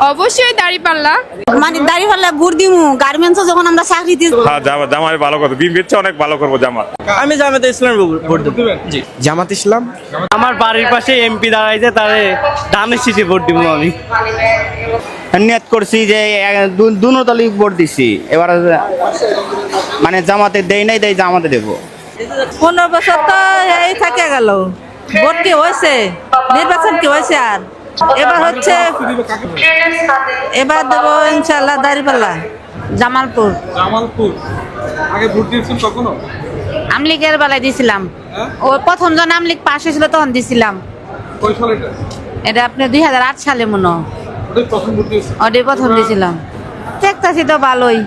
অবশ্যই দাঁড়িপাল্লা। মানে দাঁড়িপাল্লা ভোট দিমু, গার্মেন্টসে যখন আমরা চাকরি দিই। হ্যাঁ জামাত ভালো করবো, বিএনপির চেয়ে অনেক ভালো করবো জামাত। আমি জামাতে ইসলাম ভোট দেব। জি জামাত ইসলাম। আমার বাড়ির পাশে এমপি দাঁড়াইছে, তারে ধানের শীষে ভোট দিব আমি। নিয়ত করছি যে দুনো দলই ভোট দিছি, এবার মানে জামাতে দেই নাই, দেই জামাতে দেবো। 15 বছর তো এই থাকে গেল, ভোট কি হয়েছে, নির্বাচন কি হয়েছে, আর এবার হচ্ছে এবার দেবো ইনশাল্লাহ দাঁড়িপাল্লা, জামালপুর। জামালপুর আগে ভোট দিয়েছেন কখনো? আমলিগের বেলায় দিছিলাম, ও প্রথম যখন আমলিগ পাশ হয়েছিল তখন দিছিলাম। কয় সালে এটা? এটা আপনি 2008 সালে মনে হয় ওটাই প্রথম ভোট দিয়েছেন? ওটাই প্রথম দিছিলাম। দেখতেছি তো ভালোই।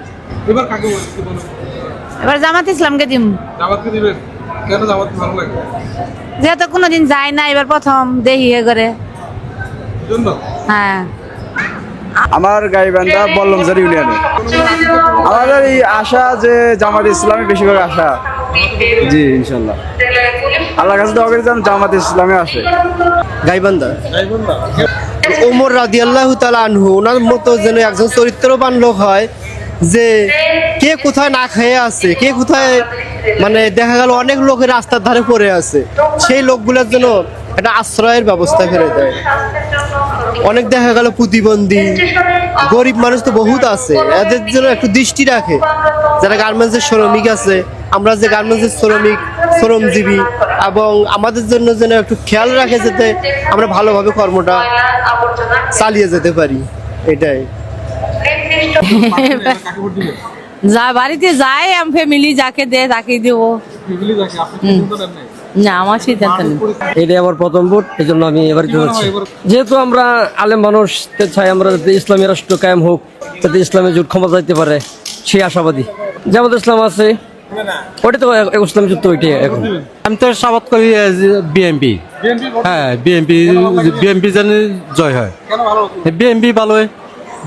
এবার কাকে ভোট দিবেন? এবার জামাত ইসলামকে দিম। জামাতকে দিবেন? কেন জামাত ভালো লাগে? যেহেতু কোনোদিন যায় না, এবার প্রথম দেখি এ করে। জন্য হ্যাঁ, আমার গাইবান্ধা বল্লমজার ইউনিয়নে। আমাদের এই আশা যে জামাত ইসলামে বেশিরভাগ আশা। জি ইনশাল্লাহ, আল্লাহর কাছে দোয়া করি যেন জামাত ইসলামে আসে। গাইবান্ধা গাইবান্ধা। ওমর রাদিয়াল্লাহু তাআলা আনহু, ওনার মতো যেন একজন চরিত্রবান লোক হয়, যে কে কোথায় না খেয়ে আছে, কে কোথায় মানে দেখা গেল অনেক লোকের রাস্তার ধারে পড়ে আছে, সেই লোকগুলোর জন্য একটা আশ্রয়ের ব্যবস্থা করে দেয়। অনেক দেখা গেল প্রতিবন্ধী গরিব মানুষ তো বহুত আছে, এদের জন্য একটু দৃষ্টি রাখে। যারা গার্মেন্টসের শ্রমিক আছে, আমরা যে গার্মেন্টসের শ্রমজীবী, এবং আমাদের জন্য যেন একটু খেয়াল রাখে, যাতে আমরা ভালোভাবে কর্মটা চালিয়ে যেতে পারি, এটাই। কাকে ভোট দিবেন? যা বাড়িতে যায় ফ্যামিলি যাকে দেয় তাকেই দেবো। ফ্যামিলি যাকে, আপনি সিদ্ধান্ত নেন নাই? না, আমার সিদ্ধান্ত নেই। এটা আমার প্রথম ভোট, এই জন্য আমি এবার করছি। যেহেতু আমরা আলেম মানুষ চাই, আমরা যাতে ইসলামী রাষ্ট্র কায়েম হোক, যাতে ইসলামী জোট ক্ষমতা দিতে পারে, সেই আশাবাদী। জামাত ইসলাম আছে, ওটা তো ইসলামী যুদ্ধ, ওইটাই এখন। আমি তো সাবাত করি বিএমপি। হ্যাঁ, বিএমপি জানি জয় হয়। কেন ভালো? বিএমপি ভালো,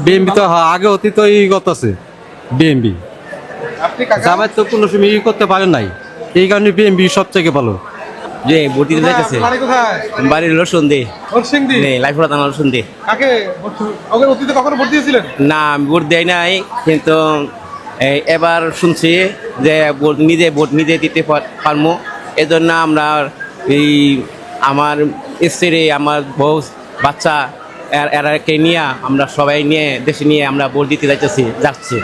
বিএমপি তো আগে অতীত গত আছে বিএমপি। আপনি কাকা? জামাত তো কোনো সময় করতে পারেন নাই, এই কারণে বিএমপি সবথেকে ভালো। যে ভোট দিতে যাইতেছে, বাড়ি কোথায়? বাড়ির হলো সন্ধে হরসিংদী। নেই, লাইফুরা থানার সন্ধে। কাকে ভোট? ওকে অতীতে কখনো ভোট দিয়েছিলেন? না, আমি ভোট দেয় নাই, কিন্তু এবার শুনছি যে ভোট নিজে দিতে পারবো। এজন্য আমরা এই আমার স্ত্রী, আমার বউ, বাচ্চা এরাকে নিয়ে আমরা সবাই নিয়ে দেশে নিয়ে আমরা ভোট দিতে যাচ্ছি।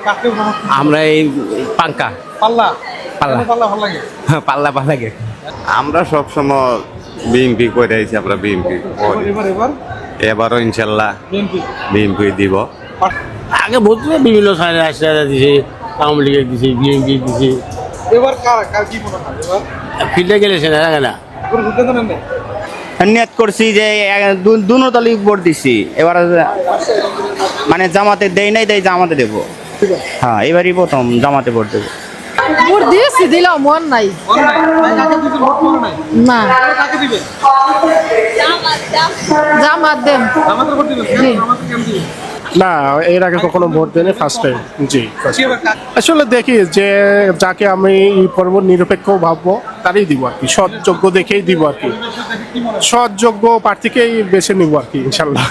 কাকে ভোট? আমরা এই পাঙ্কা পাল্লা। পাল্লা। কেন পাল্লা ভালো লাগে? পাল্লা লাগে। আমরা সবসময় বিএনপি করে আইছি, আমরা বিএনপি এবার এবারও ইনশাল্লাহ বিএনপি। বিএনপি দিব। আগে ভোট বিভিন্ন সাইডে আসতে দিছে, আওয়ামী লীগের দিছে, বিএনপি দিছে। এবার কার কি মনে হয়? এবার ফিল্ডে গেলে সে দেখা না। কোনো সিদ্ধান্ত নেন নাই? নিয়ত করছি যে দুনো দলই ভোট দিছি, এবার মানে জামাতে দেই নাই, দেই জামাতে দেবো। হ্যাঁ, এবারই প্রথম জামাতে ভোট দেবো। ভোট দিয়েছি, দিলাম, মন নাই। মনে নাই? কাকে দিয়েছেন ভোট মনে নাই? না, এবার কাকে দিবেন? জামাত দেম। জামাতের ভোট দিবেন? কেন জামাতকে কেন দিবেন? না, এর আগে কখনো ভোট দেয়নি, ফার্স্ট টাইম। জি, এবার আসলে দেখি যে যাকে আমি এই পর্ব নিরপেক্ষ ভাববো তারই দিব আর কি, সৎযোগ্য দেখেই দিব আর কি, সৎযোগ্য প্রার্থীকেই বেছে নিব আর কি ইনশাল্লাহ।